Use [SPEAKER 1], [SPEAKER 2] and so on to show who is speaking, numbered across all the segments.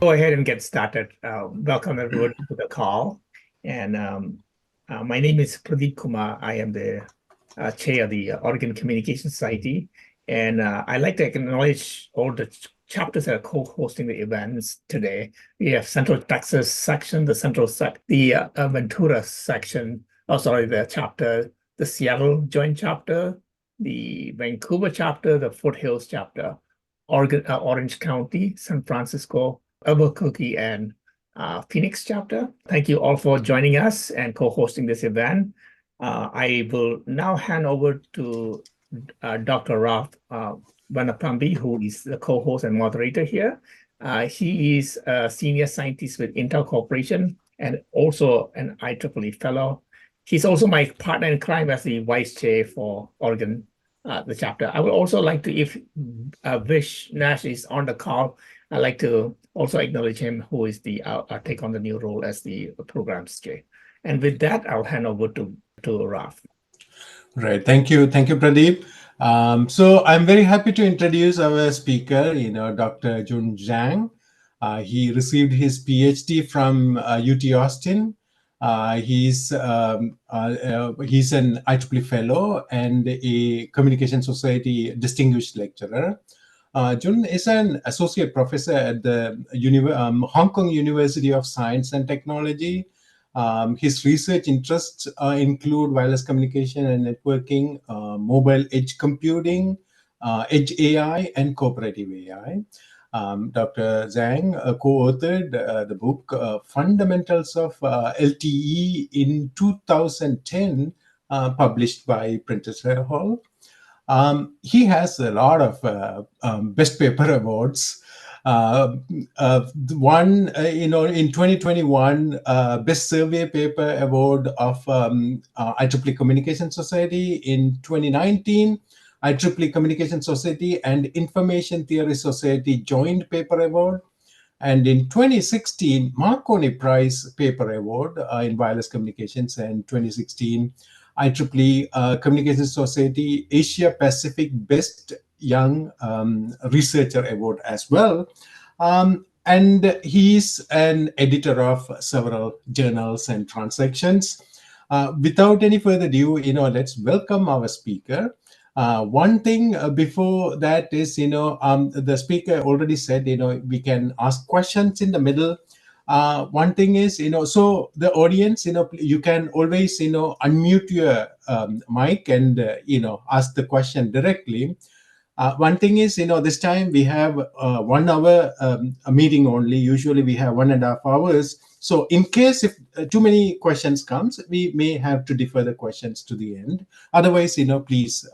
[SPEAKER 1] Go ahead and get started. Welcome everyone to the call. And my name is Pradeep Kumar. I am the chair of the Oregon Communication Society. And I'd like to acknowledge all the chapters that are co-hosting the events today. We have Central Texas section, the Ventura section, the chapter, the Seattle joint chapter, the Vancouver chapter, the Foothills chapter, Orange County, San Francisco, Albuquerque, and Phoenix chapter. Thank you all for joining us and co-hosting this event. I will now hand over to Dr. Ralph Vanapambi, who is the co-host and moderator here. He is a senior scientist with Intel Corporation and also an IEEE fellow. He's also my partner in crime as the vice chair for Oregon, the chapter. I would also like to, if Vish Nash is on the call, I'd like to also acknowledge him, who is the take on the new role as the programs chair. And with that, I'll hand over to Ralph.
[SPEAKER 2] Right. Thank you, Pradeep. So I'm very happy to introduce our speaker, Dr. Jun Jang. He received his PhD from UT Austin. He's an IEEE fellow and a Communication Society distinguished lecturer. Jun is an associate professor at the Hong Kong University of Science and Technology. His research interests include wireless communication and networking, mobile edge computing, edge AI, and cooperative AI. Dr. Zhang co-authored the book Fundamentals of LTE in 2010, published by Prentice Hall. He has a lot of best paper awards. One, in 2021, Best Survey Paper Award of IEEE Communication Society. In 2019, IEEE Communication Society and Information Theory Society Joint Paper Award. And in 2016, Marconi Prize Paper Award in Wireless Communications, and 2016, IEEE Communication Society Asia Pacific Best Young Researcher Award as well. And he's an editor of several journals and transactions. Without any further ado, let's welcome our speaker. One thing before that is, the speaker already said, we can ask questions in the middle. One thing is, so the audience, you can always, unmute your mic and, ask the question directly. One thing is, this time we have 1 hour a meeting only. Usually we have 1.5 hours. So in case if too many questions comes, we may have to defer the questions to the end. Otherwise, please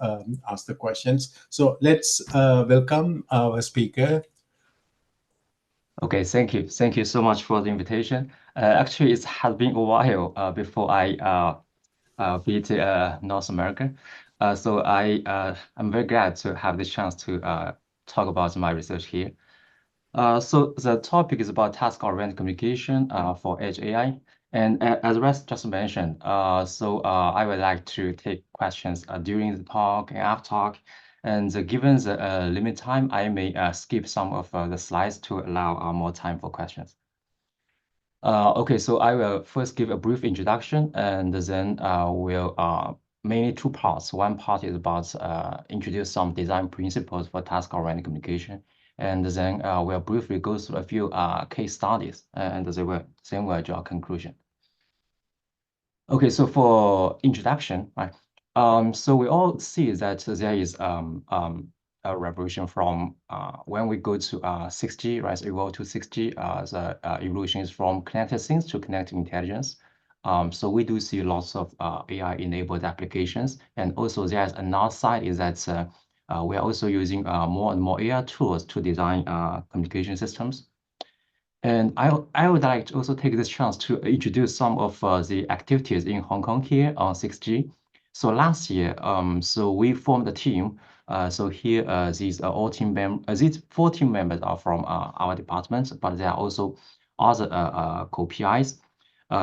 [SPEAKER 2] ask the questions. So let's welcome our speaker.
[SPEAKER 3] Okay, thank you. Thank you so much for the invitation. Actually, it has been a while before I visit North America. So I'm very glad to have the chance to talk about my research here. So the topic is about task-oriented communication for edge AI. And as Russ just mentioned, I would like to take questions during the talk and after talk. And given the limit time, I may skip some of the slides to allow more time for questions. Okay, so I will first give a brief introduction, and then we'll mainly 2 parts. One part is about introduce some design principles for task-oriented communication, and then we'll briefly go through a few case studies, and then we'll draw a conclusion. Okay, so for introduction, right? So we all see that there is a revolution from when we go to 6G, right? So evolve to 6G, the evolution is from connected things to connected intelligence. So we do see lots of AI-enabled applications, and also there's another side is that we are also using more and more AI tools to design communication systems. And I would like to also take this chance to introduce some of the activities in Hong Kong here on 6G. So last year, so we formed a team. So here, these 4 team members are from our department, but there are also other co-PIs.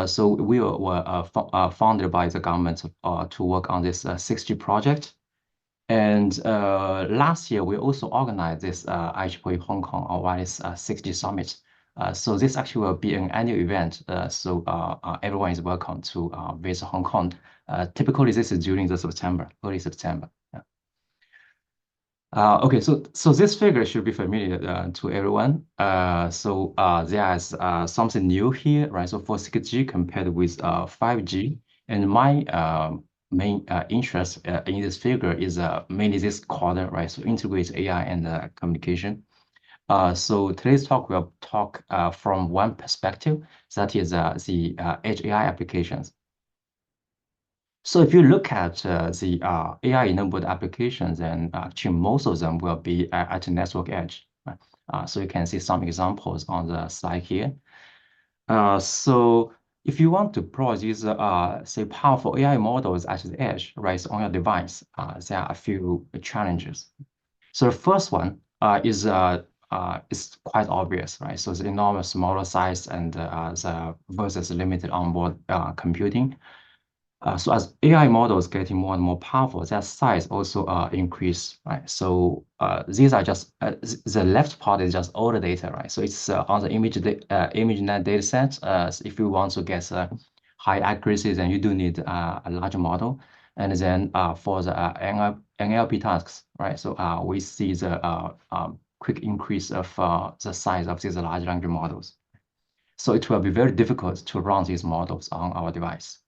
[SPEAKER 3] So we were founded by the government to work on this 6G project. And last year, we also organized this IEEE Hong Kong Wireless 6G Summit. So this actually will be an annual event. So everyone is welcome to visit Hong Kong. Typically, this is during the September, early September. Yeah. Okay, so this figure should be familiar to everyone. So there's something new here, right? So for 6G compared with 5G, and my main interest in this figure is mainly this quadrant, right? So integrate AI and communication. So today's talk will talk from one perspective, that is the edge AI applications. So if you look at the AI-enabled applications, then actually most of them will be at the network edge. Right? So you can see some examples on the slide here. So if you want to deploy these, say, powerful AI models at the edge, right, so on your device, there are a few challenges. So the first one is quite obvious, right? So the enormous model size and the versus limited onboard computing. So as AI models getting more and more powerful, their size also increase, right? So these are just the left part is just all the data, right? So it's on the ImageNet data set. If you want to get high accuracy, then you do need a larger model. And then for the NLP tasks, right? So we see the quick increase of the size of these large language models. So it will be very difficult to run these models on our device.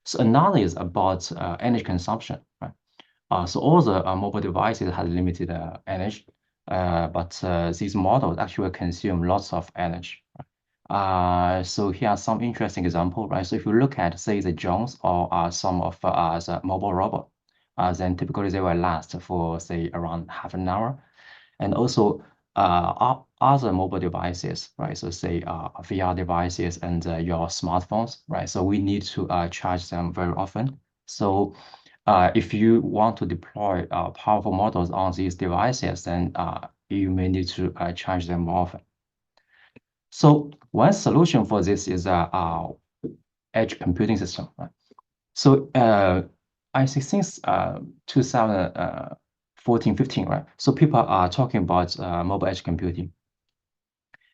[SPEAKER 3] So another is about energy consumption, right? So all the mobile devices have limited energy, but these models actually consume lots of energy. So here are some interesting examples, right? So if you look at, say, the drones or some of the mobile robot, then typically they will last for, say, around half an hour. And also other mobile devices, right? So say VR devices and your smartphones, right? So we need to charge them very often. So if you want to deploy powerful models on these devices, then you may need to charge them more often. So one solution for this is edge computing system, right? So I think since 2014, 15, right? So people are talking about mobile edge computing.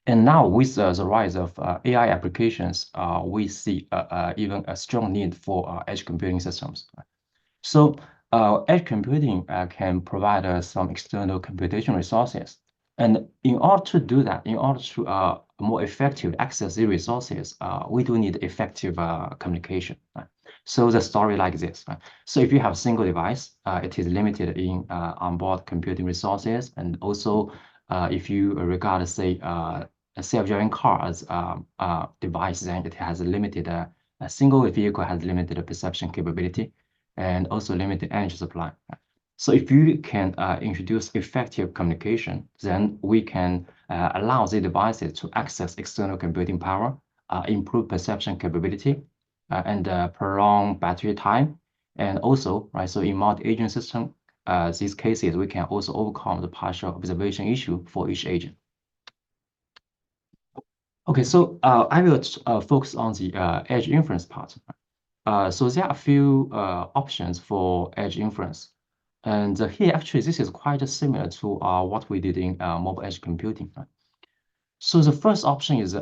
[SPEAKER 3] And now with the rise of AI applications, we see even a strong need for edge computing systems. So edge computing can provide some external computation resources. And in order to do that, in order to more effectively access the resources, we do need effective communication. Right? So the story like this. Right? So if you have a single device, it is limited in onboard computing resources. And also, if you regard, say, a self-driving car as a device, then it has a limited, a single vehicle has limited perception capability and also limited energy supply. So if you can introduce effective communication, then we can allow the devices to access external computing power, improve perception capability, and prolong battery time. And also, right, so in multi-agent system, these cases, we can also overcome the partial observation issue for each agent. Okay, so I will focus on the edge inference part. So there are a few options for edge inference. And here, actually, this is quite similar to what we did in mobile edge computing. Right? So the first option is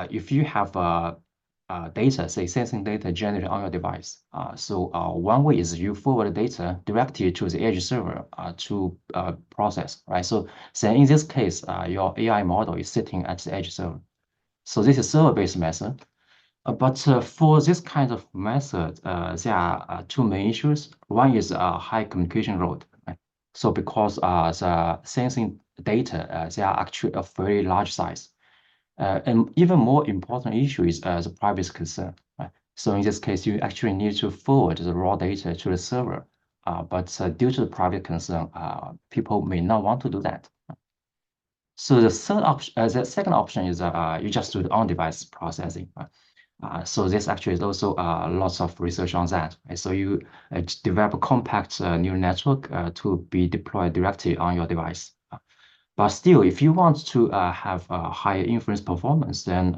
[SPEAKER 3] if you have data, say sensing data generated on your device. So one way is you forward the data directly to the edge server to process, right? So in this case, your AI model is sitting at the edge server. So this is server-based method. But for this kind of method, there are two main issues. One is high communication load. Right? So because the sensing data, they are actually of very large size. And even more important issue is the privacy concern. Right? So in this case, you actually need to forward the raw data to the server. But due to the privacy concern, people may not want to do that. So the second option is you just do the on-device processing. Right? So this actually is also lots of research on that. Right? So you develop a compact neural network to be deployed directly on your device. But still, if you want to have a higher inference performance, then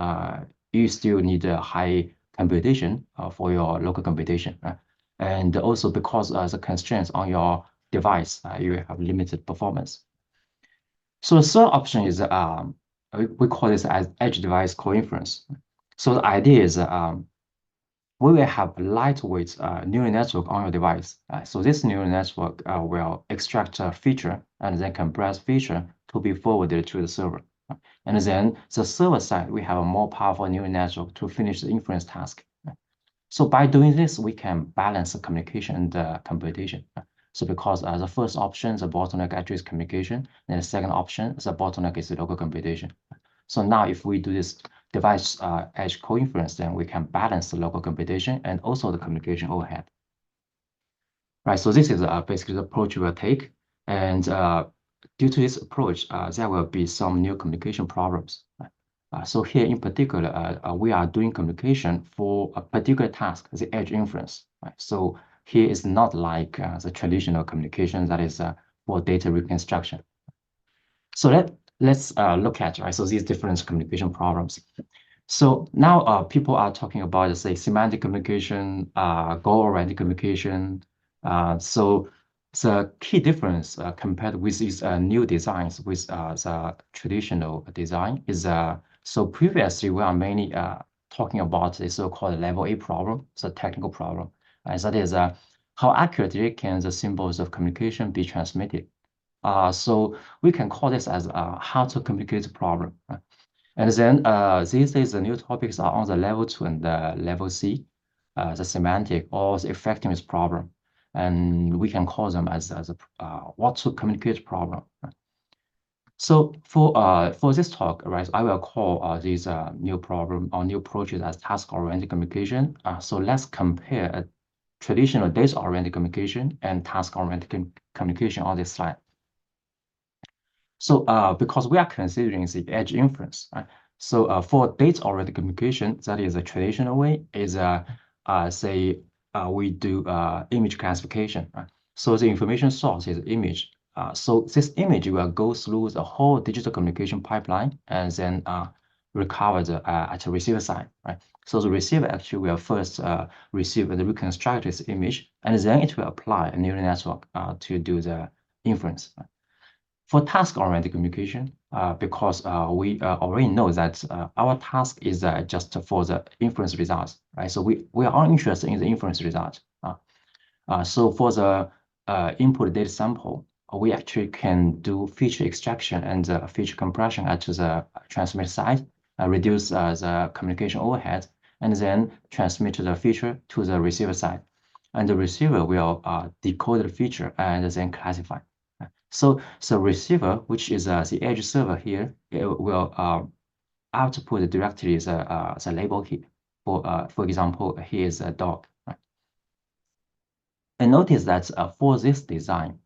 [SPEAKER 3] you still need a high computation for your local computation. Right? And also because the constraints on your device, you have limited performance. So the third option is we call this as edge device co-inference. So the idea is we will have a lightweight neural network on your device. So this neural network will extract a feature and then compress feature to be forwarded to the server. And then the server side, we have a more powerful neural network to finish the inference task. So by doing this, we can balance the communication and computation. So because the first option, the bottleneck actually is communication, and the second option, the bottleneck is the local computation. So now if we do this device edge co-inference, then we can balance the local computation and also the communication overhead. Right, so this is basically the approach we will take. And due to this approach, there will be some new communication problems. So here in particular, we are doing communication for a particular task, the edge inference. Right? So here is not like the traditional communication that is for data reconstruction. So let's look at, right, so these different communication problems. So now people are talking about, say, semantic communication, goal-oriented communication. So the key difference compared with these new designs with the traditional design is so previously we are mainly talking about the so-called level A problem, the technical problem. That is how accurately can the symbols of communication be transmitted? So we can call this as how to communicate problem. And then these days, the new topics are on the level 2 and the level C, the semantic or the effectiveness problem. And we can call them as a what to communicate problem. So for this talk, right, I will call these new problem or new approaches as task-oriented communication. So let's compare a traditional data-oriented communication and task-oriented communication on this slide. So because we are considering the edge inference, right? So for data-oriented communication, that is a traditional way, is say we do image classification, right? So the information source is image. So this image will go through the whole digital communication pipeline and then recover at the receiver side, right? So the receiver actually will first receive the reconstructed image, and then it will apply a neural network to do the inference. Right? For task-oriented communication, because we already know that our task is just for the inference results, right? So we are all interested in the inference result. So for the input data sample, we actually can do feature extraction and feature compression at the transmit side, reduce the communication overhead, and then transmit the feature to the receiver side. And the receiver will decode the feature and then classify. So the receiver, which is the edge server here, it will output directly the label here. For example, here is a dog. Right? And notice that for this design,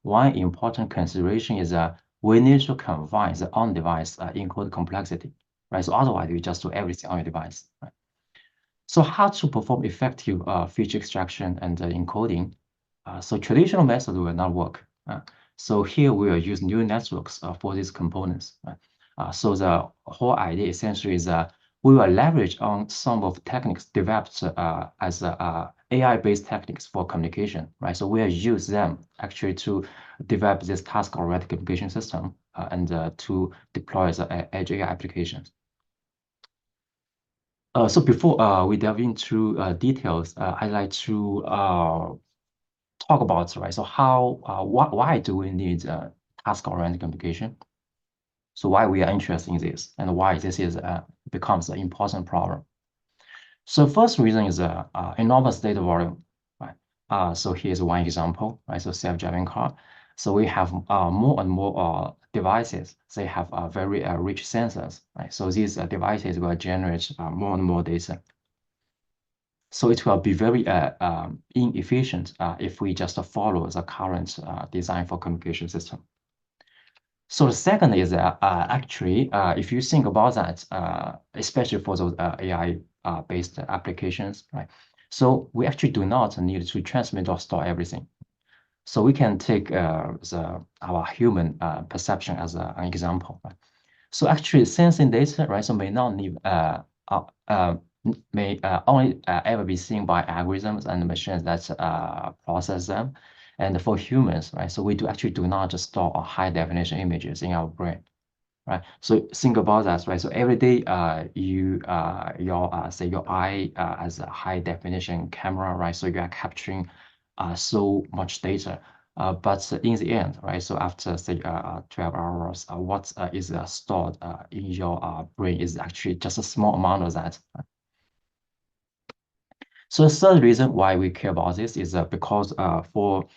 [SPEAKER 3] one important consideration is we need to confine the on-device encode complexity. Right? So otherwise, you just do everything on your device. Right? So how to perform effective feature extraction and encoding? So traditional method will not work. So here we will use neural networks for these components. So the whole idea essentially is we will leverage on some of techniques developed as AI-based techniques for communication, right? So we will use them actually to develop this task-oriented communication system and to deploy the edge AI applications. So before we delve into details, I'd like to talk about, right? So why do we need task-oriented communication? So why we are interested in this and why this is becomes an important problem. So first reason is enormous data volume, right? So here's one example, right? So self-driving car. So we have more and more devices. They have very rich sensors, right? So these devices will generate more and more data. So it will be very inefficient if we just follow the current design for communication system. So the second is actually, if you think about that, especially for those AI-based applications, right? So we actually do not need to transmit or store everything. So we can take our human perception as an example. Right? So actually, sensing data, right? So may not need may only ever be seen by algorithms and machines that process them. And for humans, right? So we actually do not just store high definition images in our brain. right? So think about that, right? So every day, you say your eye as a high definition camera, right? So you are capturing so much data. But in the end, right? So after say 12 hours, what is stored in your brain is actually just a small amount of that. So the third reason why we care about this is because for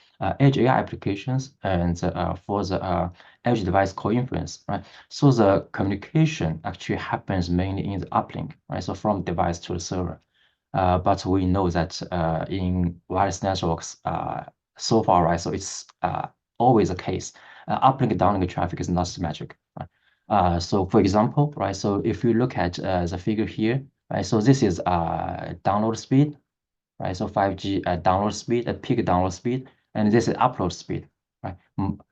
[SPEAKER 3] edge AI applications and for the edge device co-inference, right? So the communication actually happens mainly in the uplink, right? So from device to the server. But we know that in wireless networks, so far, right? So it's always the case. Uplink downlink traffic is not symmetric, right? So for example, right? So if you look at the figure here, right? So this is download speed, right? So 5G download speed, a peak download speed, and this is upload speed, right?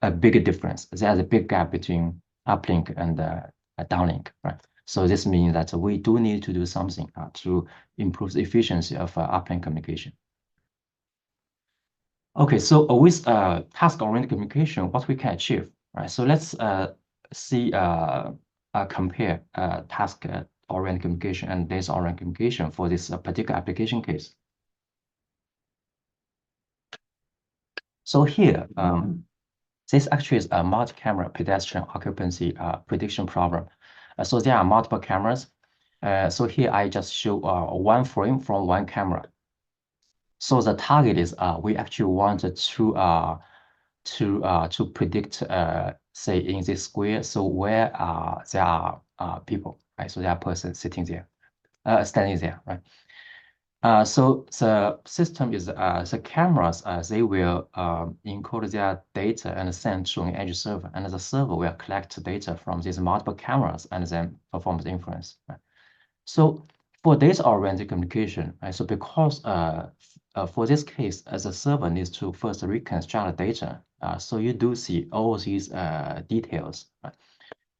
[SPEAKER 3] A big difference. There's a big gap between uplink and downlink, right? So this means that we do need to do something to improve the efficiency of uplink communication. Okay, so with task-oriented communication, what we can achieve, right? So let's see compare task-oriented communication and data-oriented communication for this particular application case. So here, this actually is a multi-camera pedestrian occupancy prediction problem. So there are multiple cameras. So here I just show one frame from one camera. So the target is we actually wanted to predict say in this square, so where there are people, right? So there are persons sitting there, standing there, right? So the system is the cameras, they will encode their data and send to an edge server, and the server will collect data from these multiple cameras and then perform the inference. Right? So for data-oriented communication, right, so because for this case, the server needs to first reconstruct the data, so you do see all these details. Right?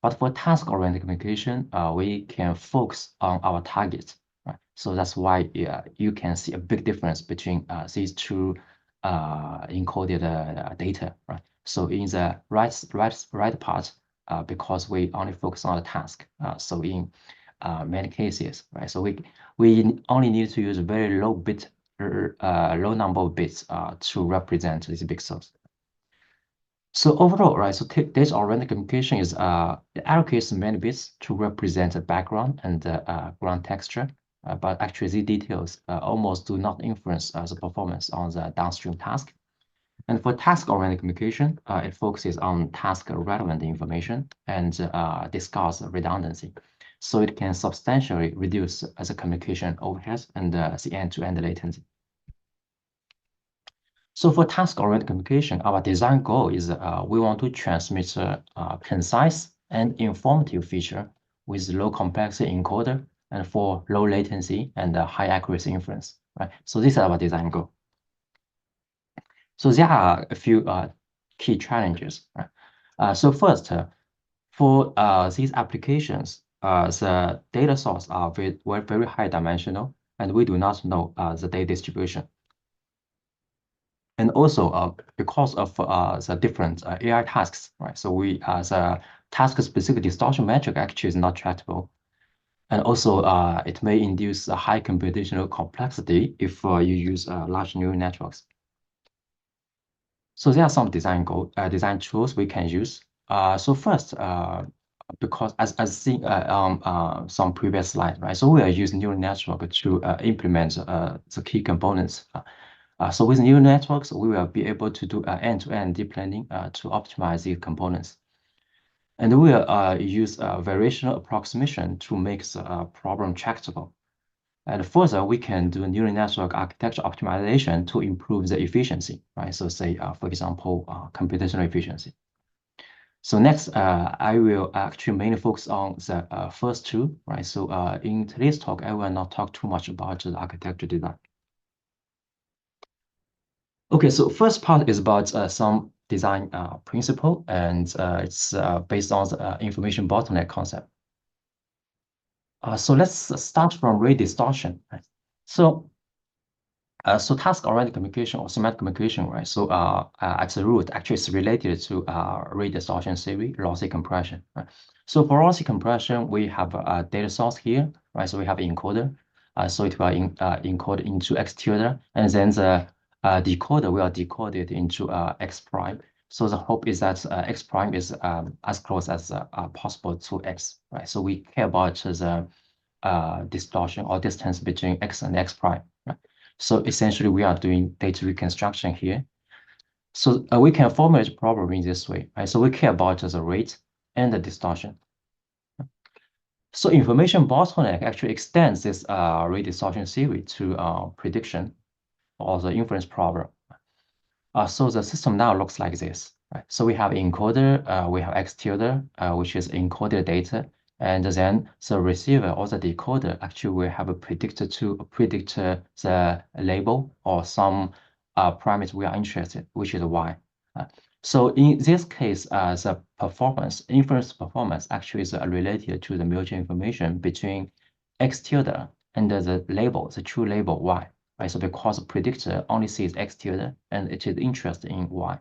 [SPEAKER 3] But for task-oriented communication, we can focus on our targets. Right? So that's why you can see a big difference between these two encoded data. Right? So in the right part, because we only focus on the task. So in many cases, right? So we only need to use a very low number of bits to represent these pixels. So overall, right, so data-oriented communication is it allocates many bits to represent the background and the ground texture, but actually these details almost do not influence the performance on the downstream task. And for task-oriented communication, it focuses on task-relevant information and discards redundancy. So it can substantially reduce the communication overhead and the end-to-end latency. So for task-oriented communication, our design goal is we want to transmit a concise and informative feature with low complexity encoder and for low latency and high accuracy inference, right? So this is our design goal. So there are a few key challenges, right? So first, for these applications, the data source are very high dimensional, and we do not know the data distribution. And also because of the different AI tasks, right? So the task-specific distortion metric actually is not tractable. And also it may induce a high computational complexity if you use large neural networks. So there are some design tools we can use. So first, because as seen on some previous slide, right? So we are using neural network to implement the key components. So with neural networks, we will be able to do end-to-end deep learning to optimize these components. And we will use variational approximation to make the problem tractable. And further, we can do neural network architecture optimization to improve the efficiency, right? So say, for example, computational efficiency. So next, I will actually mainly focus on the first two, right? So in today's talk, I will not talk too much about the architecture design. Okay, so first part is about some design principle, and it's based on the information bottleneck concept. So let's start from rate distortion. Right? So So task-oriented communication or semantic communication, right? So at the root, actually, it's related to rate distortion theory, lossy compression, right? So for lossy compression, we have a data source here, right? So we have encoder. So it will encode into X tilde, and then the decoder will decode it into X prime. So the hope is that X prime is as close as possible to X, right? So we care about the distortion or distance between X and X prime, right? So essentially, we are doing data reconstruction here. So we can formulate the problem in this way, right? So we care about the rate and the distortion. So information bottleneck actually extends this rate distortion theory to prediction or the inference problem. So the system now looks like this, right? So we have encoder, we have X tilde, which is encoded data, and then the receiver or the decoder actually will have a predictor to predict the label or some parameter we are interested, which is Y. So in this case, the performance, inference performance actually is related to the mutual information between X tilde and the label, the true label Y. Right? So because the predictor only sees X tilde and it is interested in Y.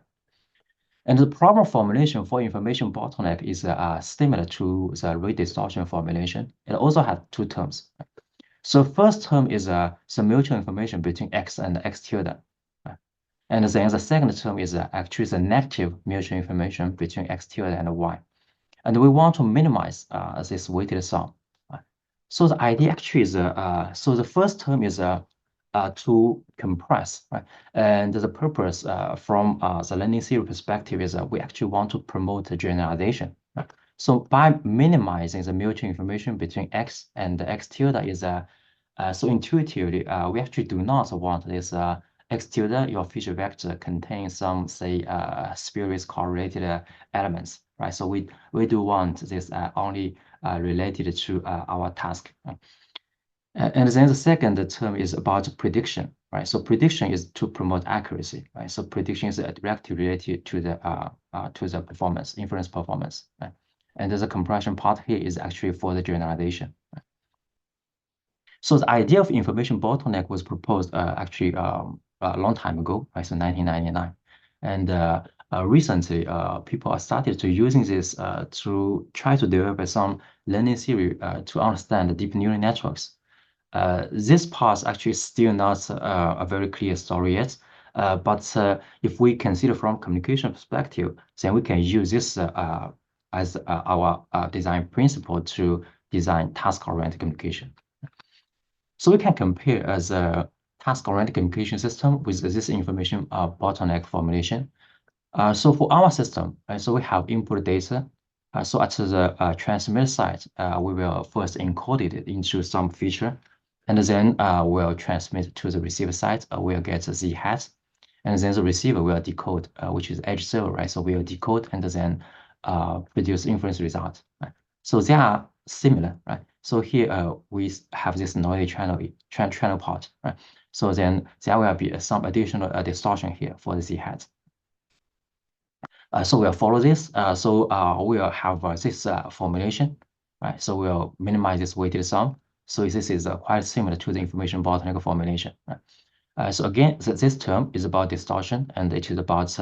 [SPEAKER 3] And the problem formulation for information bottleneck is similar to the rate distortion formulation. It also has two terms. So first term is the mutual information between X and X tilde. And then the second term is actually the negative mutual information between X tilde and Y. And we want to minimize this weighted sum. So the idea actually is, so the first term is to compress, right? And the purpose from the learning theory perspective is we actually want to promote generalization. Right? So by minimizing the mutual information between X and X tilde is so intuitively, we actually do not want this X tilde, your feature vector contains some, say, spurious correlated elements, right? So we do want this only related to our task. And then the second term is about prediction, right? So prediction is to promote accuracy, right? So prediction is directly related to the performance, inference performance, right? And the compression part here is actually for the generalization. Right? So the idea of information bottleneck was proposed actually a long time ago, right? So 1999, and recently people are started to using this to try to develop some learning theory to understand the deep neural networks. This part actually is still not a very clear story yet, but if we consider from communication perspective, then we can use this as our design principle to design task-oriented communication. So we can compare as a task-oriented communication system with this information bottleneck formulation. So for our system, so we have input data. So at the transmit side, we will first encode it into some feature, and then we'll transmit to the receiver side. We'll get the Z hat, and then the receiver will decode, which is edge server, right? So we'll decode and then produce inference result. Right? So they are similar, right? So here we have this noisy channel part, right? So then there will be some additional distortion here for the Z hat. So we'll follow this. So we'll have this formulation, right? So we'll minimize this weighted sum. So this is quite similar to the information bottleneck formulation. Right? So again, this term is about distortion, and it is about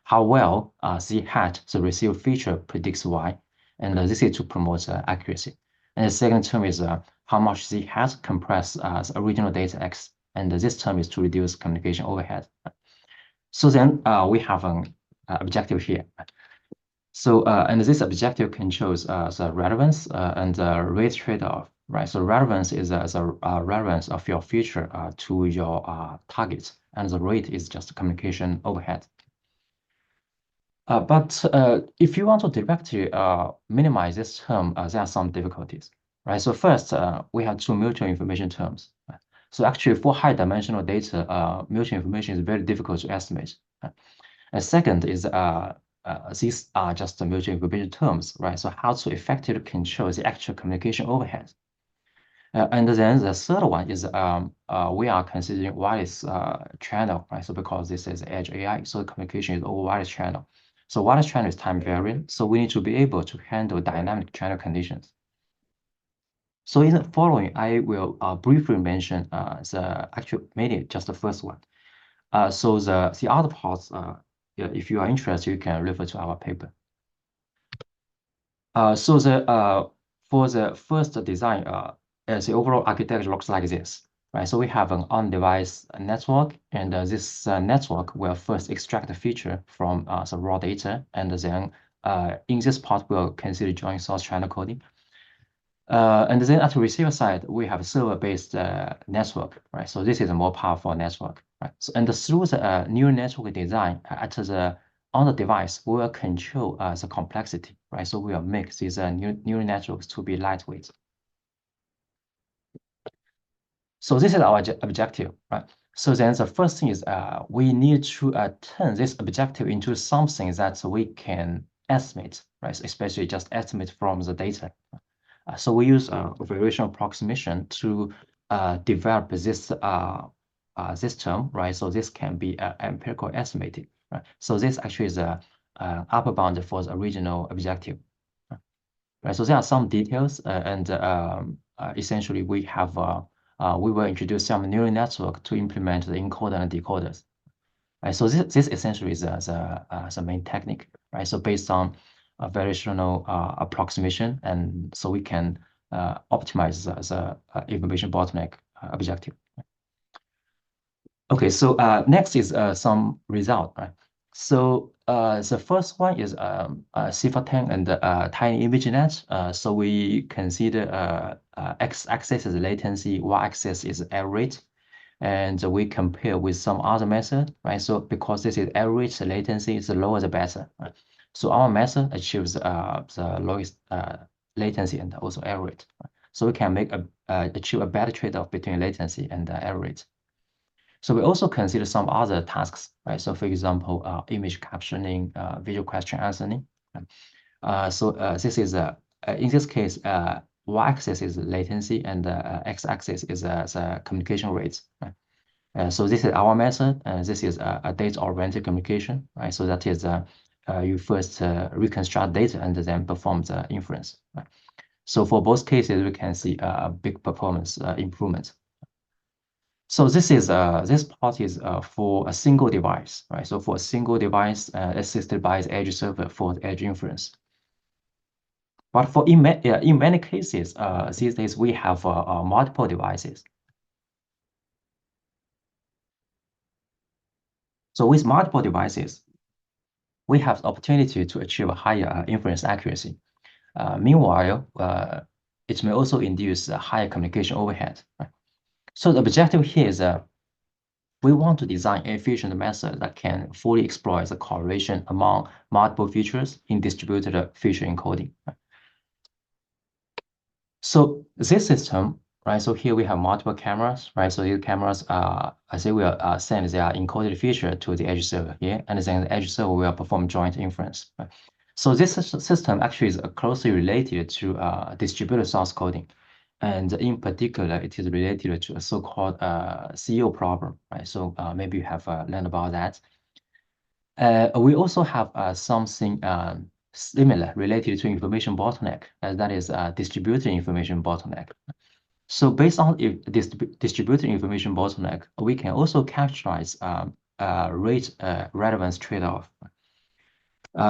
[SPEAKER 3] how well Z hat, the received feature, predicts Y, and this is to promote accuracy. And the second term is how much Z hat compress the original data X, and this term is to reduce communication overhead. So then we have an objective here. So and this objective controls the relevance and the rate trade-off, right? So relevance is the relevance of your feature to your target, and the rate is just communication overhead. But if you want to directly minimize this term, there are some difficulties, right? So first, we have two mutual information terms. Right? So actually, for high-dimensional data, mutual information is very difficult to estimate. Right? And second is these are just the mutual information terms, right? So how to effectively control the actual communication overhead. And then the third one is we are considering wireless channel, right? So because this is edge AI, so communication is over wireless channel. So wireless channel is time varying, so we need to be able to handle dynamic channel conditions. So in the following, I will briefly mention mainly just the first one. So the other parts, yeah, if you are interested, you can refer to our paper. So for the first design, the overall architecture looks like this, right? So we have an on-device network, and this network will first extract the feature from the raw data, and then in this part, we'll consider joint source channel coding. And then at the receiver side, we have server-based network, right? So this is a more powerful network, right? So, and through the neural network design on the device, we will control the complexity, right? So we will make these neural networks to be lightweight. So this is our objective, right? So then the first thing is we need to turn this objective into something that we can estimate, right? So especially just estimate from the data. So we use variational approximation to develop this this term, right? So this can be empirical estimated, right? So this actually is a upper bound for the original objective, right? So there are some details, and essentially we have we will introduce some neural network to implement the encoder and decoders, right? So this essentially is the main technique, right? So based on a variational approximation, and so we can optimize the information bottleneck objective. Okay, so next is some result, right? So the first one is CIFAR10 and tiny ImageNet. So we consider x-axis is latency, y-axis is error rate, and we compare with some other method, right? So because this is average latency, the lower the better, right? So our method achieves the lowest latency and also error rate, right? So we can make achieve a better trade-off between latency and error rate. So we also consider some other tasks, right? So for example, image captioning, visual question answering. So this is in this case, y-axis is latency and x-axis is the communication rate, right? So this is our method. This is a data-oriented communication, right? So that is you first reconstruct data and then perform the inference, right? So for both cases, we can see a big performance improvement. So this is this part is for a single device, right? So for a single device assisted by the edge server for the edge inference. But for in many cases, these days we have multiple devices. So with multiple devices, we have the opportunity to achieve a higher inference accuracy. Meanwhile, it may also induce a higher communication overhead, right? So the objective here is we want to design an efficient method that can fully exploit the correlation among multiple features in distributed feature encoding, right? So this system, right? So here we have multiple cameras, right? So these cameras, they will send their encoded feature to the edge server here, and then the edge server will perform joint inference, right? So this system actually is closely related to distributed source coding. And in particular, it is related to a so-called CEO problem, right? So maybe you have learned about that. We also have something similar related to information bottleneck, that is distributed information bottleneck. So based on this distributed information bottleneck, we can also characterize rate relevance trade-off.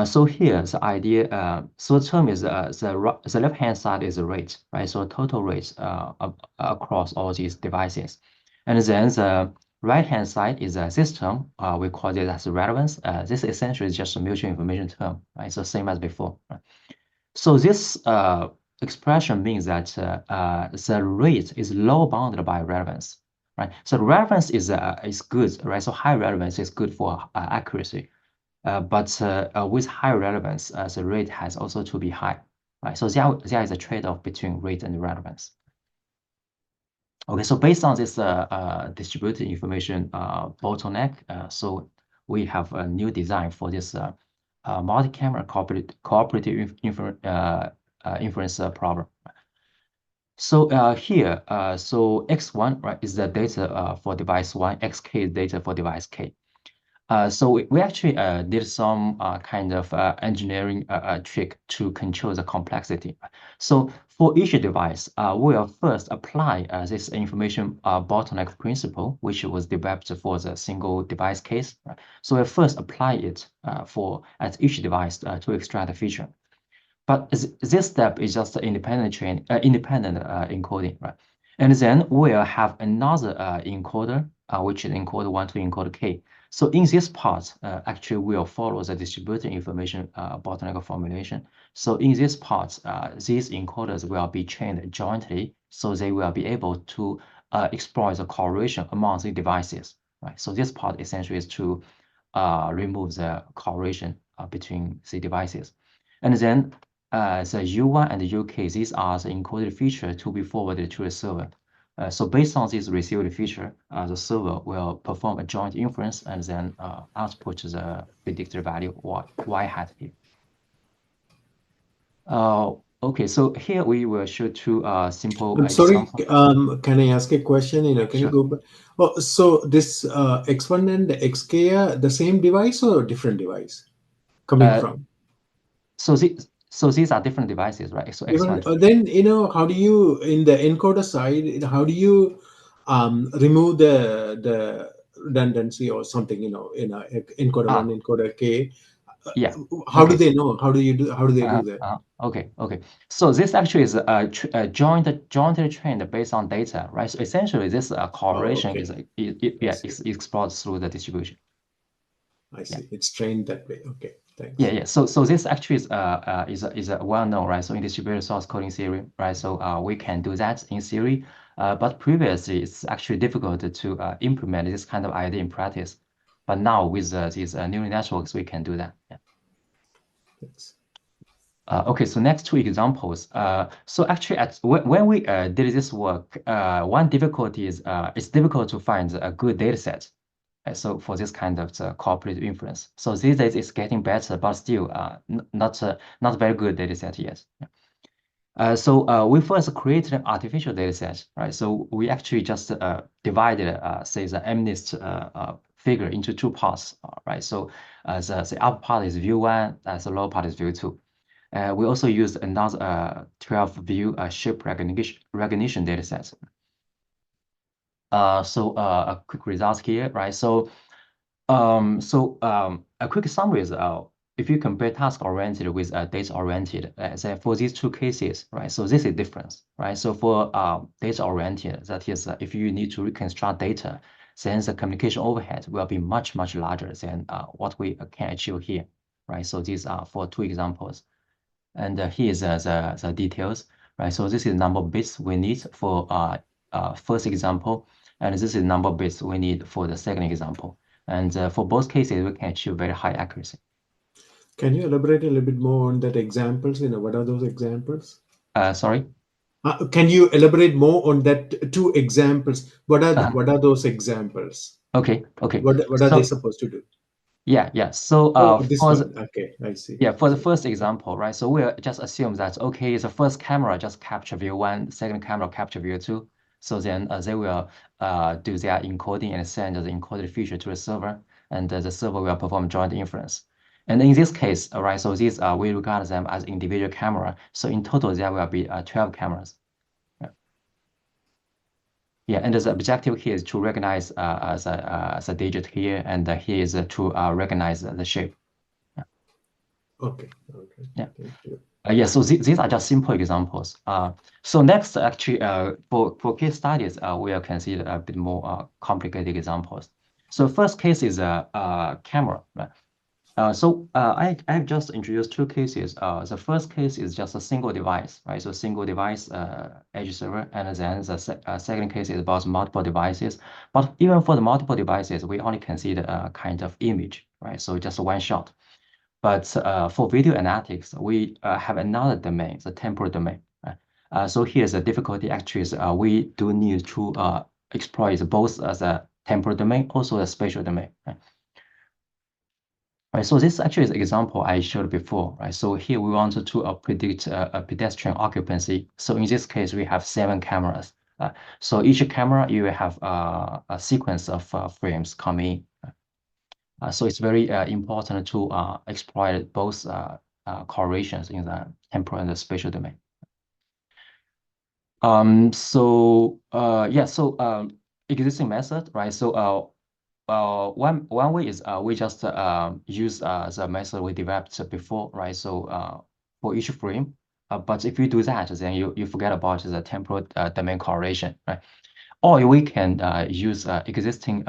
[SPEAKER 3] So here the idea, so the term is the left-hand side is the rate, right? So total rates across all these devices. And then the right-hand side is a system. We call it as relevance. This essentially is just a mutual information term, right? So same as before, right? So this expression means that the rate is low bounded by relevance, right? So relevance is good, right? So high relevance is good for accuracy. But with high relevance, the rate has also to be high, right? So there is a trade-off between rate and relevance. Okay, so based on this distributed information bottleneck, so we have a new design for this multi-camera cooperative inference problem. So here, so X1, right, is the data for device 1, XK is data for device K. So we actually did some kind of engineering trick to control the complexity. So for each device, we'll first apply this information bottleneck principle, which was developed for the single device case. Right? So we'll first apply it at each device to extract the feature. But this step is just independent encoding, right? And then we'll have another encoder, which is encoder 1 to encoder K. So in this part, actually we'll follow the distributed information bottleneck formulation. So in this part, these encoders will be trained jointly, so they will be able to exploit the correlation among the devices, right? So this part essentially is to remove the correlation between the devices. And then the U1 and the UK, these are the encoded feature to be forwarded to the server. So based on this received feature, the server will perform a joint inference and then output the predicted value y hat here. Okay, so here we will show two simple
[SPEAKER 2] I'm sorry,
[SPEAKER 3] examples.
[SPEAKER 2] can I ask a question? Can you go back? Oh, so this X1 and XK are the same device or different device coming from?
[SPEAKER 3] So these are different devices, right? So
[SPEAKER 2] Even,
[SPEAKER 3] X1.
[SPEAKER 2] then, how do you, in the encoder side, how do you remove the redundancy or something, in a encoder 1, encoder K?
[SPEAKER 3] Yeah.
[SPEAKER 2] How do they know? How do they do that?
[SPEAKER 3] Okay. So this actually is jointly trained based on data, right? So essentially, this correlation is explored through the distribution.
[SPEAKER 2] I see. It's trained that way. Okay, thanks.
[SPEAKER 3] Yeah. So this actually is a well known, right? So in distributed source coding theory, right? So we can do that in theory, but previously it's actually difficult to implement this kind of idea in practice. But now with these neural networks, we can do that. Yeah.
[SPEAKER 2] Thanks.
[SPEAKER 3] Okay, so next two examples. So actually, when we did this work, one difficulty is it's difficult to find a good data set. So for this kind of cooperative inference. So these days it's getting better, but still not very good data set yet. So we first created an artificial data set, right? So we actually just divided, say, the MNIST figure into two parts, right? So the upper part is view 1, the lower part is view 2. We also used another 12-view shape recognition data set. So a quick result here, right? So a quick summary is if you compare task-oriented with data-oriented, for these two cases, right? So this is difference, right? So for data-oriented, that is, if you need to reconstruct data, then the communication overhead will be much larger than what we can achieve here, right? So these are for two examples. And here is the details, right? So this is number of bits we need for first example, and this is number of bits we need for the second example. And for both cases, we can achieve very high accuracy.
[SPEAKER 2] Can you elaborate a little bit more on that examples? What are those examples?
[SPEAKER 3] Sorry?
[SPEAKER 2] Can you elaborate more on that two examples? What are those examples?
[SPEAKER 3] Okay.
[SPEAKER 2] What are they supposed to do?
[SPEAKER 3] Yeah. So
[SPEAKER 2] this one. Okay, I see.
[SPEAKER 3] Yeah, for the first example, right? So we'll just assume that, okay, the first camera just capture view 1, second camera capture view 2. So then they will do their encoding and send the encoded feature to the server, and the server will perform joint inference. And in this case, right, so these we regard them as individual camera. So in total, there will be 12 cameras. Yeah, and the objective here is to recognize the digit here, and here is to recognize the shape.
[SPEAKER 2] Okay.
[SPEAKER 3] Yeah.
[SPEAKER 2] Thank you.
[SPEAKER 3] Yeah, so these are just simple examples. So next, actually, for case studies, we will consider a bit more complicated examples. So first case is a camera, right? I've just introduced two cases. The first case is just a single device, right? So single device edge server, and then the second case is about multiple devices. But even for the multiple devices, we only consider a kind of image, right? So just one shot. But for video analytics, we have another domain, the temporal domain. Right? So here's the difficulty. Actually, is we do need to exploit both the temporal domain, also the spatial domain. Right? So this actually is an example I showed before. Right? So here we wanted to predict a pedestrian occupancy. So in this case, we have 7 cameras. So each camera, you will have a sequence of frames coming. So it's very important to exploit both correlations in the temporal and the spatial domain. Existing method, right? One way is we just use the method we developed before, right? For each frame, but if you do that, then you forget about the temporal domain correlation, right? Or we can use existing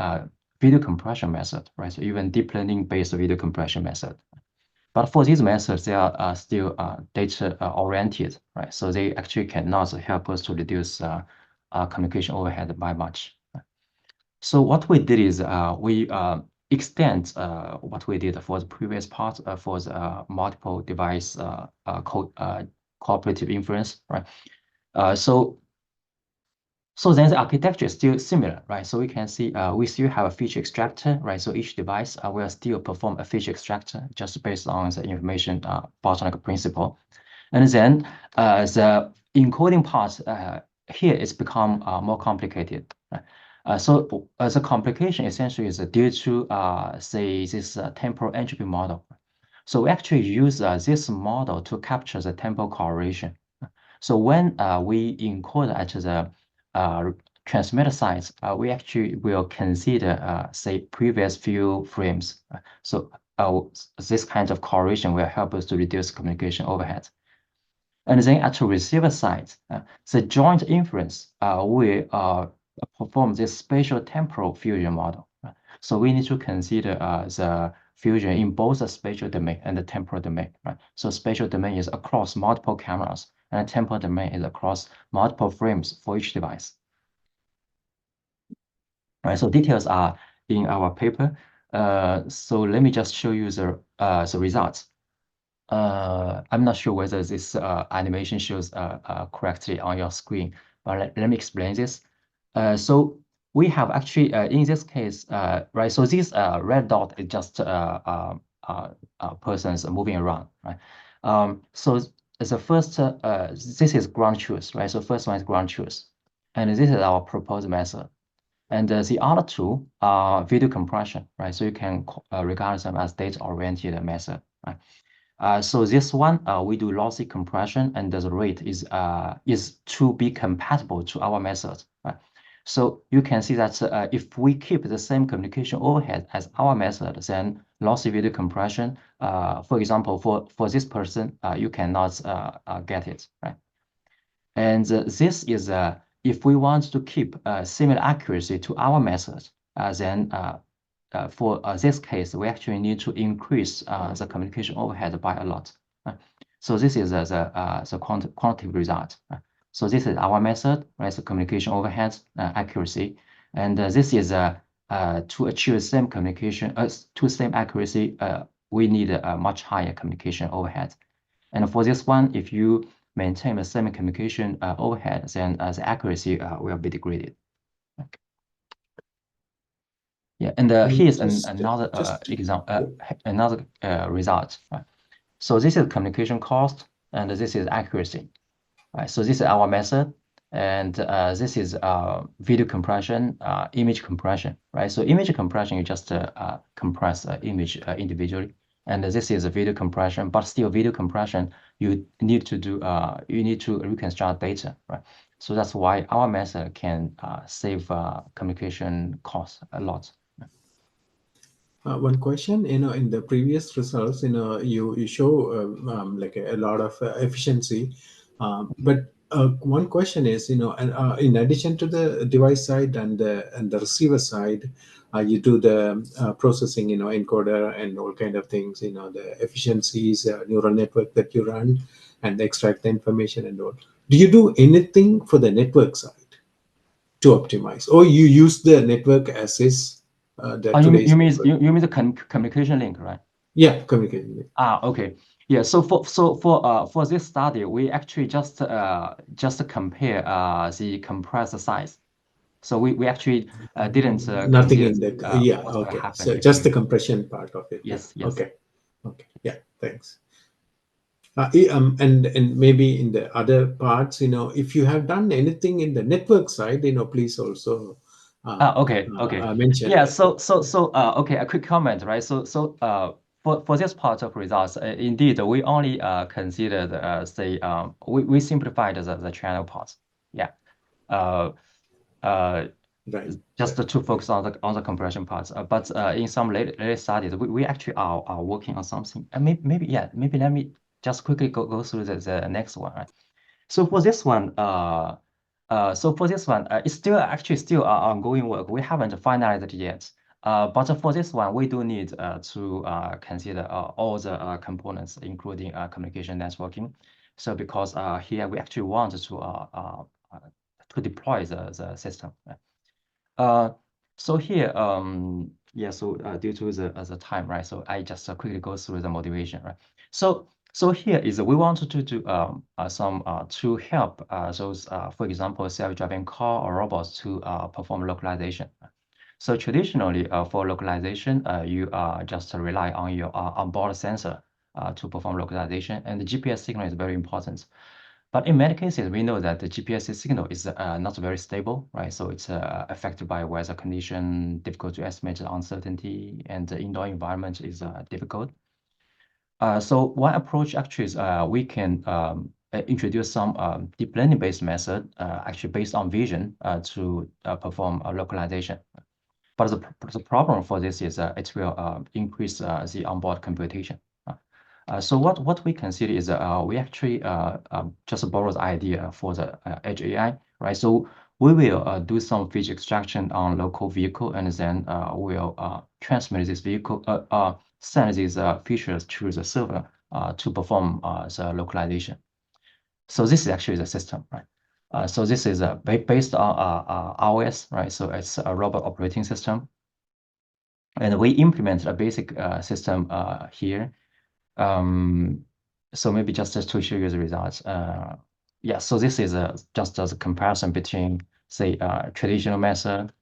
[SPEAKER 3] video compression method, right? So even deep learning based video compression method. But for these methods, they are still data oriented, right? So they actually cannot help us to reduce communication overhead by much. So what we did is we extend what we did for the previous part for the multiple device cooperative inference, right? So then the architecture is still similar, right? So we can see we still have a feature extractor, right? So each device will still perform a feature extractor just based on the information bottleneck principle. And then the encoding part here is become more complicated. Right? The complication essentially is due to say this temporal entropy model. So we actually use this model to capture the temporal correlation. So when we encode at the transmitter side, we actually will consider, say, previous few frames. So this kind of correlation will help us to reduce communication overhead. And then at the receiver side, the joint inference will perform this spatial temporal fusion model. So we need to consider the fusion in both the spatial domain and the temporal domain. Right? So spatial domain is across multiple cameras, and the temporal domain is across multiple frames for each device. Right, so details are in our paper. So let me just show you the results. I'm not sure whether this animation shows correctly on your screen, but let me explain this. So we have actually, in this case, right, so this red dot is just persons moving around, right? So the first, this is ground truth, right? So first one is ground truth. And this is our proposed method. And the other two are video compression, right? So you can regard them as data-oriented method, right? So this one, we do lossy compression, and the rate is to be compatible to our method, right? So you can see that if we keep the same communication overhead as our method, then lossy video compression, for example, for this person, you cannot get it, right? And this is if we want to keep similar accuracy to our method, then for this case, we actually need to increase the communication overhead by a lot. So this is the quantitative result. So this is our method, right? So communication overhead accuracy, and this is to achieve same communication, to same accuracy, we need a much higher communication overhead. And for this one, if you maintain the same communication overhead, then the accuracy will be degraded. Okay. Yeah, and here's another example, another result. Right? So this is communication cost, and this is accuracy. Right? So this is our method, and this is video compression, image compression. Right? So image compression, you just compress image individually, and this is a video compression. But still, video compression, you need to reconstruct data. Right? So that's why our method can save communication costs a lot.
[SPEAKER 2] One question, in the previous results, you show like a lot of efficiency, but one question is, and, in addition to the device side and the receiver side, you do the processing, encoder and all kind of things, the efficiencies, neural network that you run, and extract the information and all. Do you do anything for the network side to optimize, or you use the network as is?
[SPEAKER 3] You mean the communication link, right?
[SPEAKER 2] Yeah, communication link.
[SPEAKER 3] Okay. Yeah. So for this study, we actually just compare the compressor size. So we actually didn't
[SPEAKER 2] nothing in the yeah.
[SPEAKER 3] what
[SPEAKER 2] Okay.
[SPEAKER 3] happen
[SPEAKER 2] So just the compression part of it.
[SPEAKER 3] Yes.
[SPEAKER 2] Yeah.
[SPEAKER 3] Yes.
[SPEAKER 2] Okay. Okay. Yeah. Thanks. And maybe in the other parts, if you have done anything in the network side, please also
[SPEAKER 3] Okay.
[SPEAKER 2] mention
[SPEAKER 3] Yeah.
[SPEAKER 2] that.
[SPEAKER 3] Okay. A quick comment, right? For this part of results, indeed, we only considered say we simplified the channel parts. Yeah.
[SPEAKER 2] Right.
[SPEAKER 3] Just to focus on the compression parts. But in some later studies, we actually are working on something. And maybe let me just quickly go through the next one. Right? So for this one, it's still ongoing work. We haven't finalized it yet. But for this one, we do need to consider all the components, including communication networking. So because here we actually want to deploy the system. Right? So here, due to the time, right? So I just quickly go through the motivation, right? So here is we wanted to do some to help those, for example, self-driving car or robots to perform localization. So traditionally, for localization, you just rely on your onboard sensor to perform localization, and the GPS signal is very important. But in many cases, we know that the GPS signal is not very stable, right? So it's affected by weather condition, difficult to estimate the uncertainty, and the indoor environment is difficult. So one approach actually is we can introduce some deep learning-based method, actually based on vision, to perform localization. But the problem for this is it will increase the onboard computation. So what we consider is we actually just borrow the idea for the edge AI, right? So we will do some feature extraction on local vehicle, and then we'll transmit this vehicle, send these features to the server to perform the localization. So this is actually the system, right? So this is based on iOS, right? So it's a robot operating system. And we implement a basic system here. So maybe just to show you the results. Yeah, so this is just as a comparison between, say, traditional method,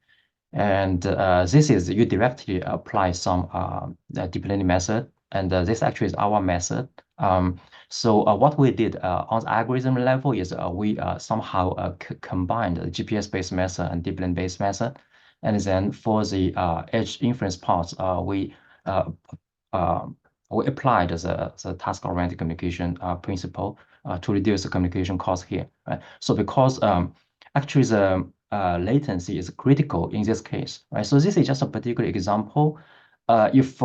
[SPEAKER 3] and this is you directly apply some deep learning method, and this actually is our method. So what we did on the algorithm level is we somehow combined the GPS-based method and deep learning-based method, and then for the edge inference parts, we applied the task-oriented communication principle to reduce the communication cost here. Right? So because actually the latency is critical in this case, right? So this is just a particular example. If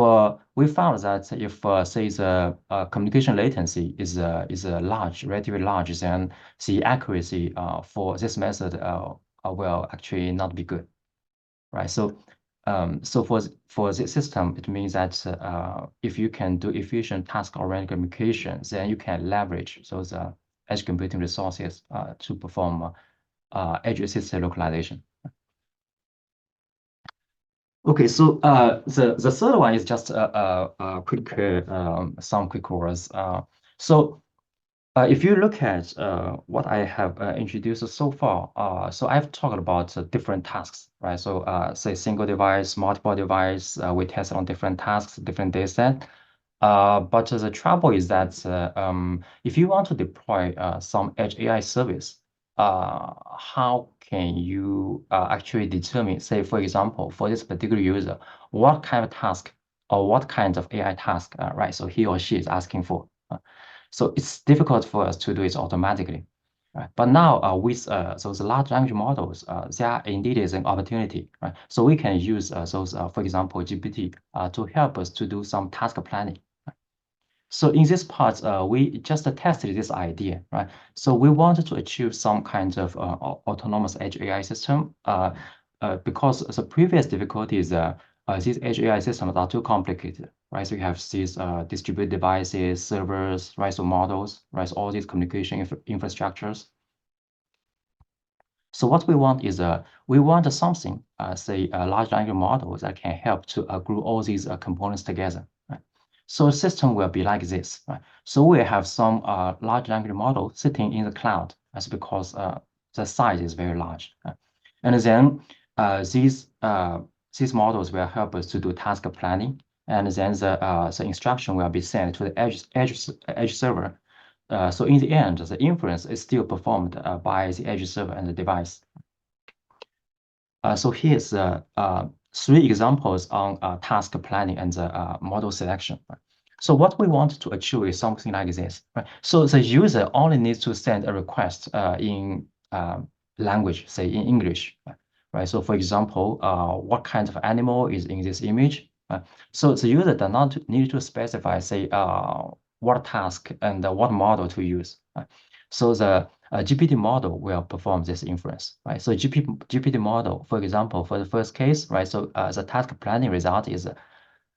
[SPEAKER 3] we found that if say the communication latency is large, relatively large, then the accuracy for this method will actually not be good, right? So for this system, it means that if you can do efficient task-oriented communication, then you can leverage those edge computing resources to perform edge-assisted localization. Okay, so the third one is just some quick words. So if you look at what I have introduced so far, so I've talked about different tasks, right? So say single device, multiple device, we test on different tasks, different data set. But the trouble is that if you want to deploy some edge AI service, how can you actually determine, say, for example, for this particular user, what kind of task or what kind of AI task, right? So he or she is asking for. So it's difficult for us to do it automatically. Right? But now with those large language models, there indeed is an opportunity. Right? So we can use those, for example, GPT to help us to do some task planning. So in this part, we just tested this idea, right? So we wanted to achieve some kind of autonomous edge AI system because the previous difficulty is these edge AI systems are too complicated, right? So you have these distributed devices, servers, right? So models, right? So all these communication infrastructures. So what we want is we want something, say, a large language model that can help to group all these components together. Right? So a system will be like this. Right? So we have some large language model sitting in the cloud. That's because the size is very large. Right? And then these models will help us to do task planning. And then the instruction will be sent to the edge server. So in the end, the inference is still performed by the edge server and the device. So here's three examples on task planning and model selection. Right? So what we want to achieve is something like this. Right? So the user only needs to send a request in language, say in English, right? So for example, what kind of animal is in this image? So the user does not need to specify, say, what task and what model to use. So the GPT model will perform this inference, right? So GPT model, for example, for the first case, right? So the task planning result is,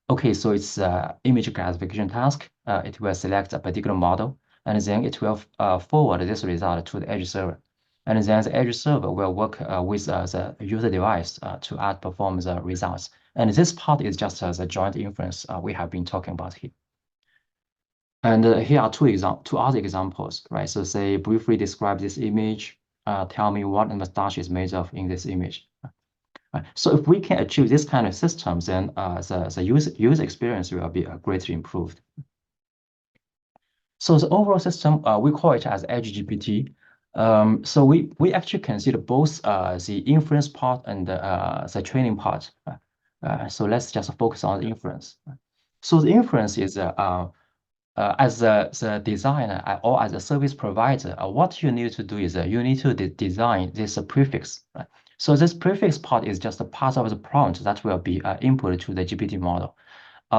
[SPEAKER 3] okay, so it's image classification task. It will select a particular model, and then it will forward this result to the edge server. And then the edge server will work with the user device to outperform the results. And this part is just the joint inference we have been talking about here. And here are two other examples, right? So say briefly describe this image, tell me what the mustache is made of in this image. So if we can achieve this kind of systems, then the user experience will be greatly improved. So the overall system, we call it as Edge GPT. So we actually consider both the inference part and the training part. So let's just focus on the inference. So the inference is as the designer or as a service provider, what you need to do is you need to design this prefix. Right? So this prefix part is just a part of the prompt that will be input to the GPT model.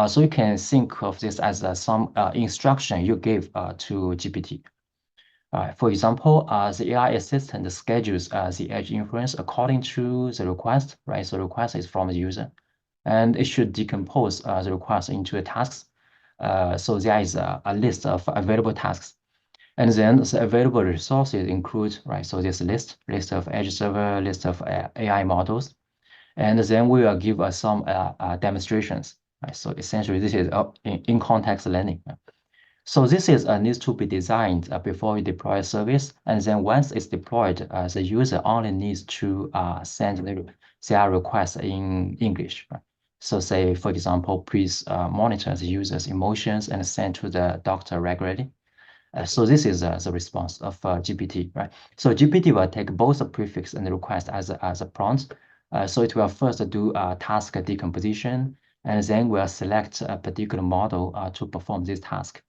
[SPEAKER 3] So you can think of this as some instruction you give to GPT. For example, the AI assistant schedules the edge inference according to the request, right? So the request is from the user, and it should decompose the request into tasks. So there is a list of available tasks. And then the available resources include, right, so this list of edge server, list of AI models. And then we will give some demonstrations. Right? So essentially, this is in-context learning. So this is needs to be designed before we deploy a service. And then once it's deployed, the user only needs to send their request in English. Right? So say, for example, please monitor the user's emotions and send to the doctor regularly. So this is the response of GPT, right? So GPT will take both the prefix and the request as a prompt. So it will first do task decomposition, and then will select a particular model to perform this task.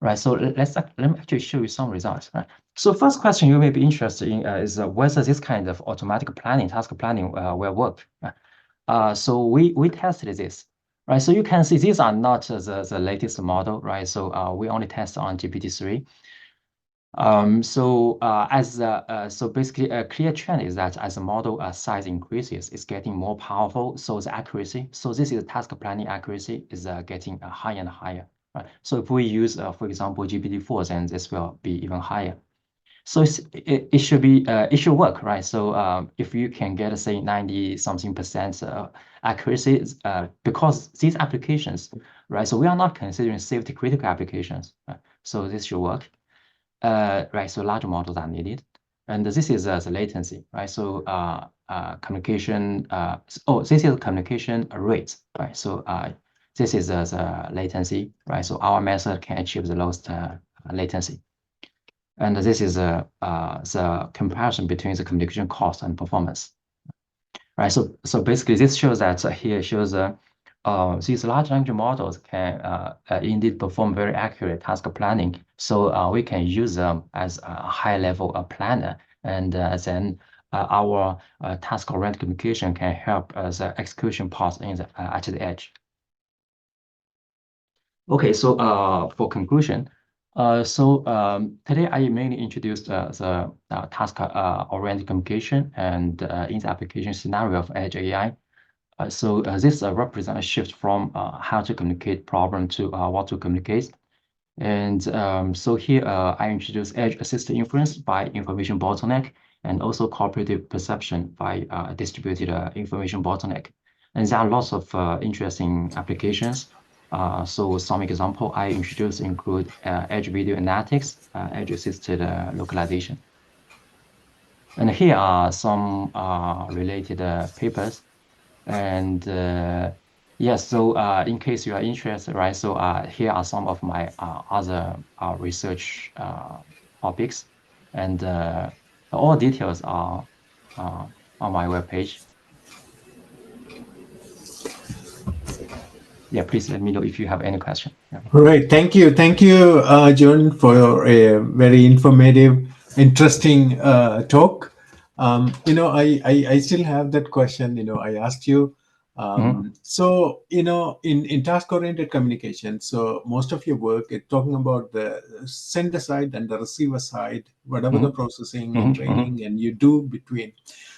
[SPEAKER 3] Right, so let me actually show you some results. Right? So first question you may be interested in is whether this kind of automatic planning, task planning will work. So we tested this. Right, so you can see these are not the latest model, right? So we only test on GPT-3. So basically a clear trend is that as the model size increases, it's getting more powerful. So the accuracy, so this is task planning accuracy is getting higher and higher. Right? So if we use, for example, GPT-4, then this will be even higher. So it should work, right? So if you can get, say, 90-something% accuracy, because these applications, right? So we are not considering safety critical applications, right? So this should work, right? So large models are needed, and this is the latency, right? So communication. This is communication rate, right? So this is the latency, right? So our method can achieve the lowest latency. And this is the comparison between the communication cost and performance, right? So basically, this shows that here shows these large language models can indeed perform very accurate task planning. So we can use them as a high-level planner, and then our task-oriented communication can help the execution part at the edge. Okay, so for conclusion. Today I mainly introduced the task-oriented communication and in the application scenario of Edge AI. This represents a shift from how to communicate problem to what to communicate. And so here I introduced edge-assisted inference by information bottleneck and also cooperative perception by distributed information bottleneck. And there are lots of interesting applications. So some example I introduced include edge video analytics, edge-assisted localization. And here are some related papers. And yes, so in case you are interested, right? So here are some of my other research topics, and all details are on my webpage. Yeah, please let me know if you have any question. Yeah.
[SPEAKER 2] All right, thank you, Jun, for a very informative interesting talk. I still have that question. I asked you. So, in task-oriented communication, so most of your work is talking about the sender side and the receiver side, whatever the processing and training, and you do between.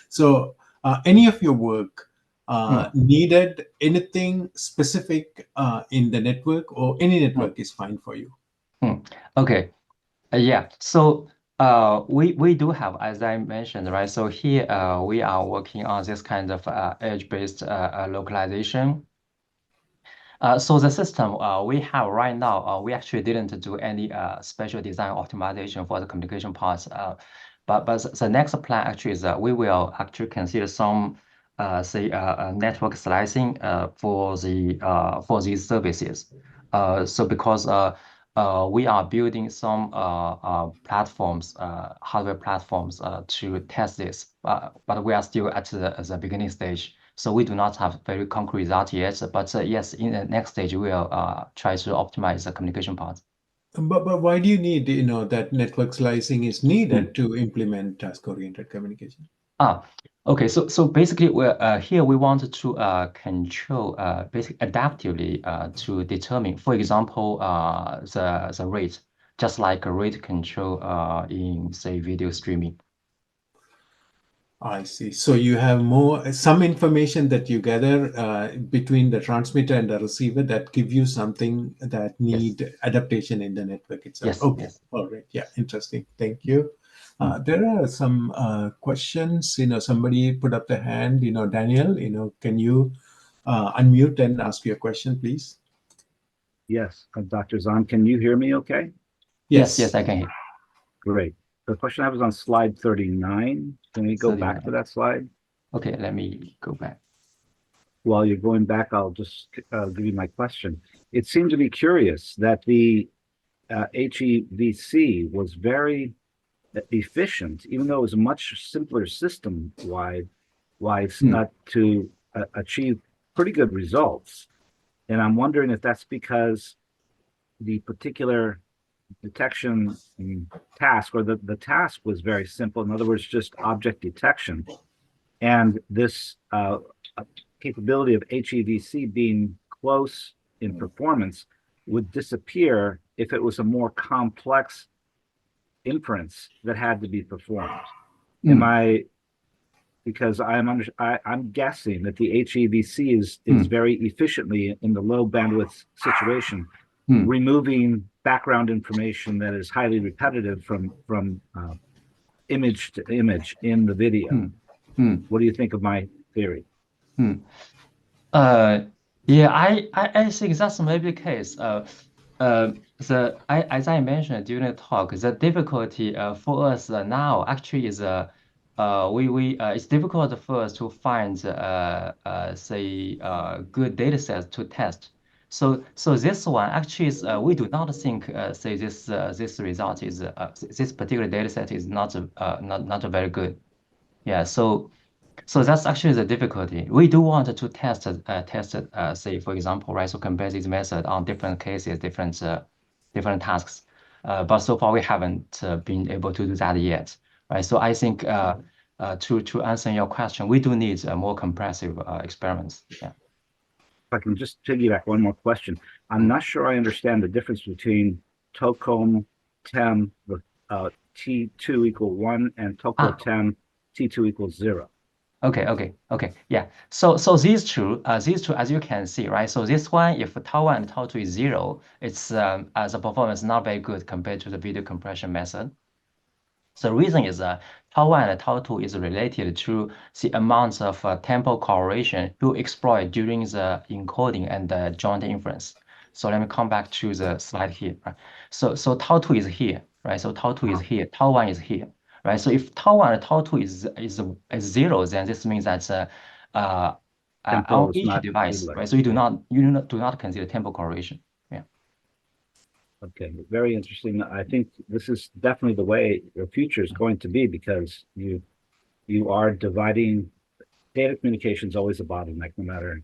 [SPEAKER 2] So, any of your work needed anything specific in the network, or any network is fine for you?
[SPEAKER 3] Okay. Yeah. So we do have, as I mentioned, right? So here we are working on this kind of edge-based localization. So the system we have right now, we actually didn't do any special design optimization for the communication parts. But the next plan actually is that we will actually consider some say network slicing for these services. So because we are building some platforms, hardware platforms to test this, but we are still at the beginning stage. So we do not have very concrete result yet, but yes, in the next stage, we will try to optimize the communication part.
[SPEAKER 2] But why do you need, that network slicing is needed to implement task-oriented communication?
[SPEAKER 3] Okay. So basically, we're here we want to control basically adaptively to determine, for example, the rate, just like a rate control in say video streaming.
[SPEAKER 2] I see. So you have some information that you gather between the transmitter and the receiver that give you something that need adaptation in the network itself.
[SPEAKER 3] Yes.
[SPEAKER 2] Okay.
[SPEAKER 3] Yes.
[SPEAKER 2] All right. Yeah. Interesting. Thank you. There are some questions. Somebody put up the hand. Daniel. Can you unmute and ask your question, please?
[SPEAKER 4] Yes, Dr. Zahn, can you hear me okay?
[SPEAKER 3] Yes. Yes, I can hear.
[SPEAKER 4] Great. The question I was on slide 39. Can we go back to that slide?
[SPEAKER 3] Okay, let me go back.
[SPEAKER 4] While you're going back, I'll just give you my question. It seemed to be curious that the HEVC was very efficient, even though it was a much simpler system-wide to achieve pretty good results. And I'm wondering if that's because the particular detection task, or the task was very simple. In other words, just object detection. And this capability of HEVC being close in performance would disappear if it was a more complex inference that had to be performed. Because I'm guessing that the HEVC is very efficiently in the low bandwidth situation, removing background information that is highly repetitive from image to image in the video. What do you think of my theory?
[SPEAKER 3] Yeah, I think that's maybe the case. As I mentioned during the talk, the difficulty for us now actually is it's difficult for us to find say good data sets to test. So this one actually is we do not think say this result is this particular data set is not very good. Yeah, so that's actually the difficulty. We do want to test say for example, right? So compare this method on different cases, different tasks. But so far we haven't been able to do that yet, right? So I think to answer your question, we do need more comprehensive experiments. Yeah.
[SPEAKER 4] If I can just piggyback one more question, I'm not sure I understand the difference between TOCOM TEM with T2 equal 1 and TOCO TEM T2 equals 0.
[SPEAKER 3] Okay. Yeah. So these two, as you can see, right? So this one, if tau 1 and tau 2 is 0, it's the performance not very good compared to the video compression method. So the reason is tau 1 and tau 2 is related to the amount of temporal correlation you exploit during the encoding and the joint inference. So let me come back to the slide here. Right? So tau 2 is here, right? So tau 2 is here, tau 1 is here, right? So if tau 1 and tau 2 is 0, then this means that on each device, right? So you do not consider temporal correlation. Yeah.
[SPEAKER 4] Okay, very interesting. I think this is definitely the way your future is going to be, because you are dividing data communication is always a bottleneck, no matter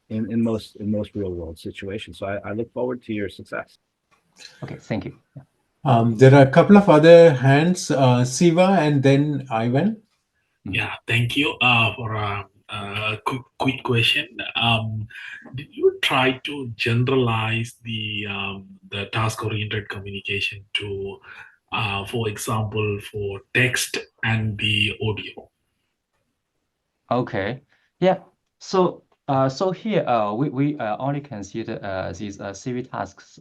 [SPEAKER 4] in most real world situations. So I look forward to your success.
[SPEAKER 3] Okay, thank you. Yeah.
[SPEAKER 2] There are a couple of other hands, Siva and then Ivan.
[SPEAKER 5] Yeah, thank you for a quick question. Did you try to generalize the task-oriented communication to, for example, for text and the audio?
[SPEAKER 3] Okay. Yeah. So so here we only consider these CV tasks.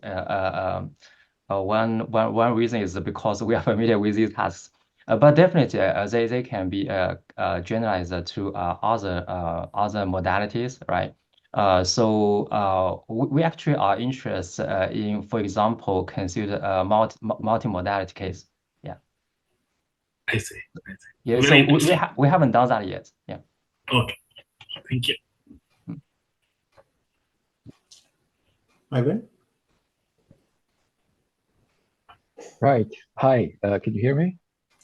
[SPEAKER 3] One reason is because we are familiar with these tasks. But definitely they can be generalized to other modalities, right? So we actually are interested in, for example, consider a multimodality case. Yeah.
[SPEAKER 5] I see.
[SPEAKER 3] Yeah.
[SPEAKER 5] Very
[SPEAKER 3] So
[SPEAKER 5] interesting.
[SPEAKER 3] we haven't done that yet. Yeah.
[SPEAKER 5] Okay. Thank you.
[SPEAKER 2] Ivan?
[SPEAKER 6] Right. Hi, can you hear me?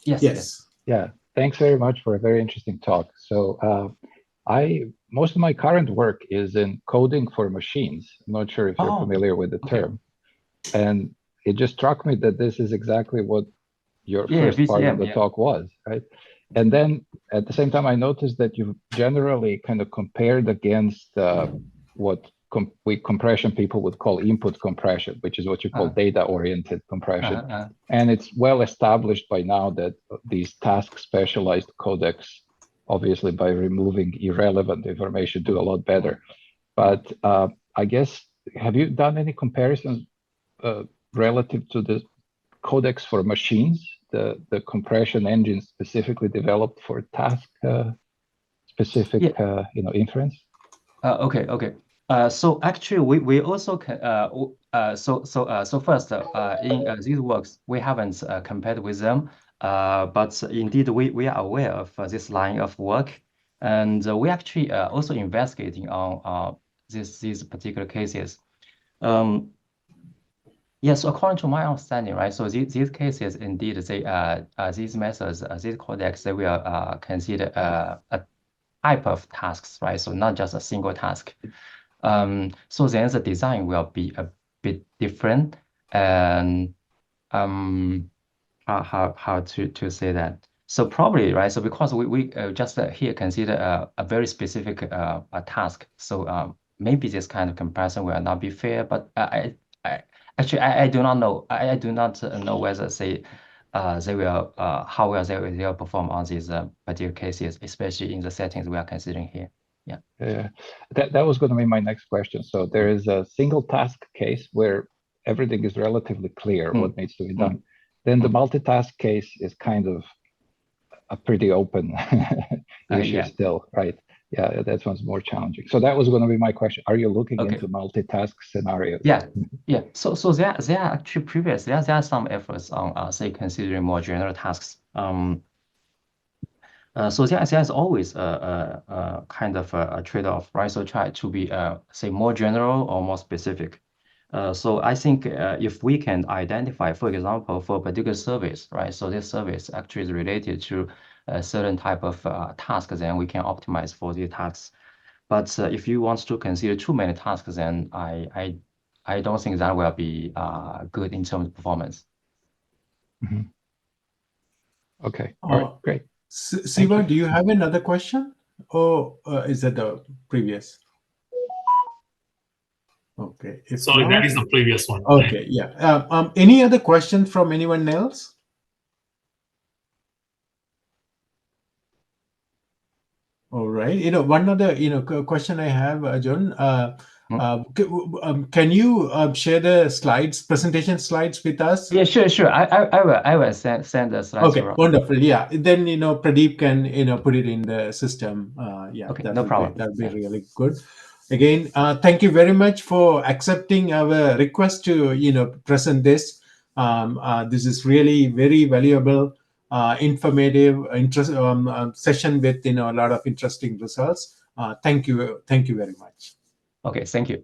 [SPEAKER 3] Yes.
[SPEAKER 2] Yes.
[SPEAKER 6] Yeah, thanks very much for a very interesting talk. So most of my current work is in coding for machines. I'm not sure if you're
[SPEAKER 3] Oh,
[SPEAKER 6] familiar with the
[SPEAKER 3] okay.
[SPEAKER 6] term. And it just struck me that this is exactly what your
[SPEAKER 3] Yeah,
[SPEAKER 6] first part of
[SPEAKER 3] VCM,
[SPEAKER 6] the
[SPEAKER 3] yeah.
[SPEAKER 6] talk was, right? And then at the same time, I noticed that you generally kind of compared against what we compression people would call input compression, which is what you call data-oriented compression. And it's well established by now that these task-specialized codecs, obviously by removing irrelevant information, do a lot better. But I guess, have you done any comparisons relative to the codecs for machines, the compression engine specifically developed for task specific inference?
[SPEAKER 3] Okay. So actually, we also can. So first, in these works, we haven't compared with them. But indeed, we are aware of this line of work, and we actually also investigating on these particular cases. Yes, according to my understanding, right? So these cases, indeed, these methods, these codecs, they will consider a type of tasks, right? So not just a single task. So then the design will be a bit different, and how to say that? So probably, right? So because we just here consider a very specific a task. So maybe this kind of comparison will not be fair, but actually I do not know. I do not know whether they will how well they will perform on these particular cases, especially in the settings we are considering here. Yeah.
[SPEAKER 6] That was going to be my next question. So there is a single task case where everything is relatively clear what needs to be done. Then the multitask case is kind of a pretty open issue still, right? Yeah, that one's more challenging. So that was going to be my question. Are you looking into multitask scenarios?
[SPEAKER 3] Yeah. So there are actually there are some efforts on say considering more general tasks. So there's always a kind of a trade-off, right? So try to be say more general or more specific. So I think if we can identify, for example, for a particular service, right? So this service actually is related to a certain type of task, then we can optimize for the tasks. But if you want to consider too many tasks, then I don't think that will be good in terms of performance.
[SPEAKER 6] Okay. All right. Great.
[SPEAKER 2] Siva, do you have another question, or is that the previous? Okay.
[SPEAKER 5] Sorry, that is the previous one.
[SPEAKER 2] Okay. Yeah. Any other questions from anyone else? All right. One other question I have, Jun. Can you share the presentation slides with us?
[SPEAKER 3] Yeah, sure. I will send the slides.
[SPEAKER 2] Okay, wonderful. Yeah, then Pradeep can put it in the system. Yeah,
[SPEAKER 3] okay, no problem.
[SPEAKER 2] That'd be really good. Again, thank you very much for accepting our request to present this. This is really very valuable, informative, session with a lot of interesting results. Thank you very much.
[SPEAKER 3] Okay, thank you.